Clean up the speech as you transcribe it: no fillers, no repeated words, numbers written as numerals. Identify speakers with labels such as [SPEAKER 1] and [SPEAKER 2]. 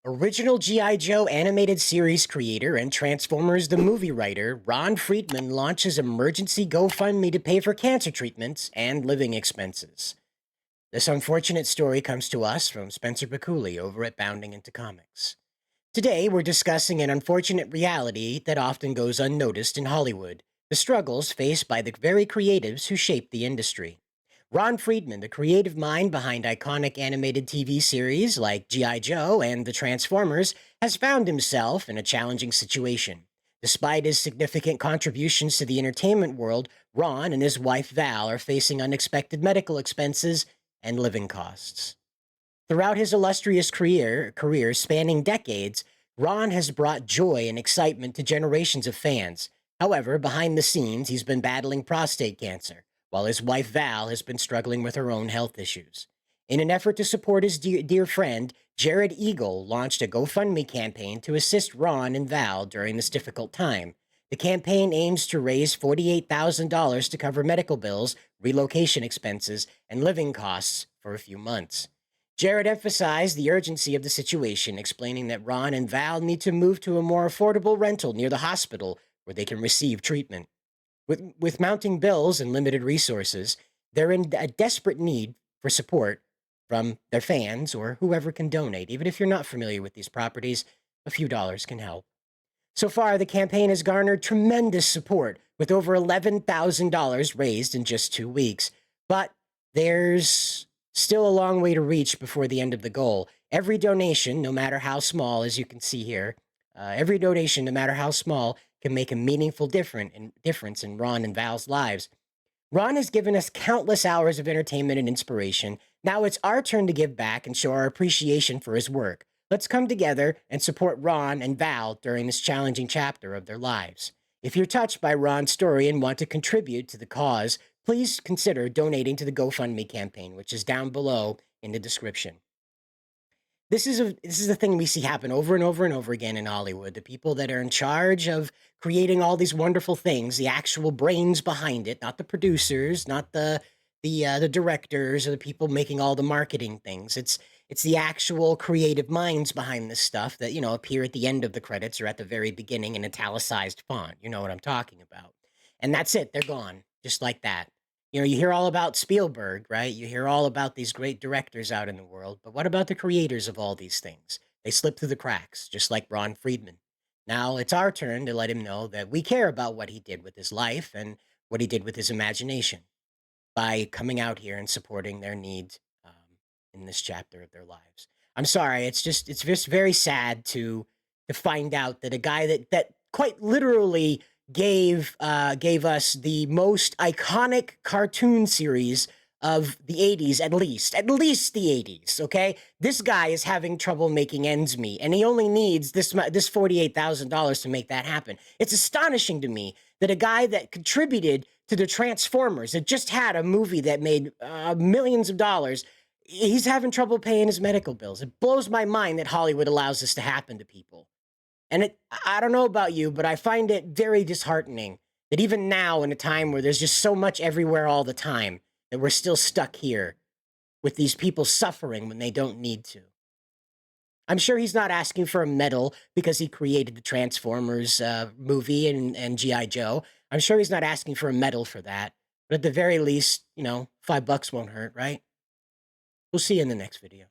[SPEAKER 1] Original G.I. Joe animated series creator and Transformers the movie writer Ron Friedman launches emergency GoFundMe to pay for cancer treatments and living expenses. This unfortunate story comes to us from Spencer Picculi over at Bounding Into Comics. Today, we're discussing an unfortunate reality that often goes unnoticed in Hollywood, the struggles faced by the very creatives who shape the industry. Ron Friedman, the creative mind behind iconic animated TV series like G.I. Joe and the Transformers, has found himself in a challenging situation. Despite his significant contributions to the entertainment world, Ron and his wife Val are facing unexpected medical expenses and living costs. Throughout his illustrious career spanning decades, Ron has brought joy and excitement to generations of fans. However, behind the scenes, he's been battling prostate cancer, while his wife Val has been struggling with her own health issues. In an effort to support his dear friend, Jared Eagle launched a GoFundMe campaign to assist Ron and Val during this difficult time. The campaign aims to raise $48,000 to cover medical bills, relocation expenses, and living costs for a few months. Jared emphasized the urgency of the situation, explaining that Ron and Val need to move to a more affordable rental near the hospital where they can receive treatment. With mounting bills and limited resources, they're in a desperate need for support from their fans or whoever can donate. Even if you're not familiar with these properties, a few dollars can help. So far, the campaign has garnered tremendous support, with over $11,000 raised in just 2 weeks. But there's still a long way to reach before the end of the goal. Every donation, no matter how small, as you can see here, every donation, no matter how small, can make a meaningful difference in Ron and Val's lives. Ron has given us countless hours of entertainment and inspiration. Now it's our turn to give back and show our appreciation for his work. Let's come together and support Ron and Val during this challenging chapter of their lives. If you're touched by Ron's story and want to contribute to the cause, please consider donating to the GoFundMe campaign, which is down below in the description. This is a thing we see happen over and over and over again in Hollywood. The people that are in charge of creating all these wonderful things, the actual brains behind it, not the producers, not the directors or the people making all the marketing things. It's the actual creative minds behind this stuff that, appear at the end of the credits or at the very beginning in italicized font. You know what I'm talking about. And that's it. They're gone, just like that. You hear all about Spielberg, right? You hear all about these great directors out in the world, but what about the creators of all these things? They slip through the cracks, just like Ron Friedman. Now it's our turn to let him know that we care about what he did with his life and what he did with his imagination by coming out here and supporting their needs in this chapter of their lives. I'm sorry, it's just very sad to find out that a guy that quite literally gave us the most iconic cartoon series of the 80s, at least the 80s, okay? This guy is having trouble making ends meet, and he only needs this $48,000 to make that happen. It's astonishing to me that a guy that contributed to the Transformers, that just had a movie that made millions of dollars, he's having trouble paying his medical bills. It blows my mind that Hollywood allows this to happen to people. And I don't know about you, but I find it very disheartening that even now, in a time where there's just so much everywhere all the time, that we're still stuck here with these people suffering when they don't need to. I'm sure he's not asking for a medal because he created the Transformers movie and G.I. Joe. I'm sure he's not asking for a medal for that. But at the very least, $5 won't hurt, right? We'll see you in the next video.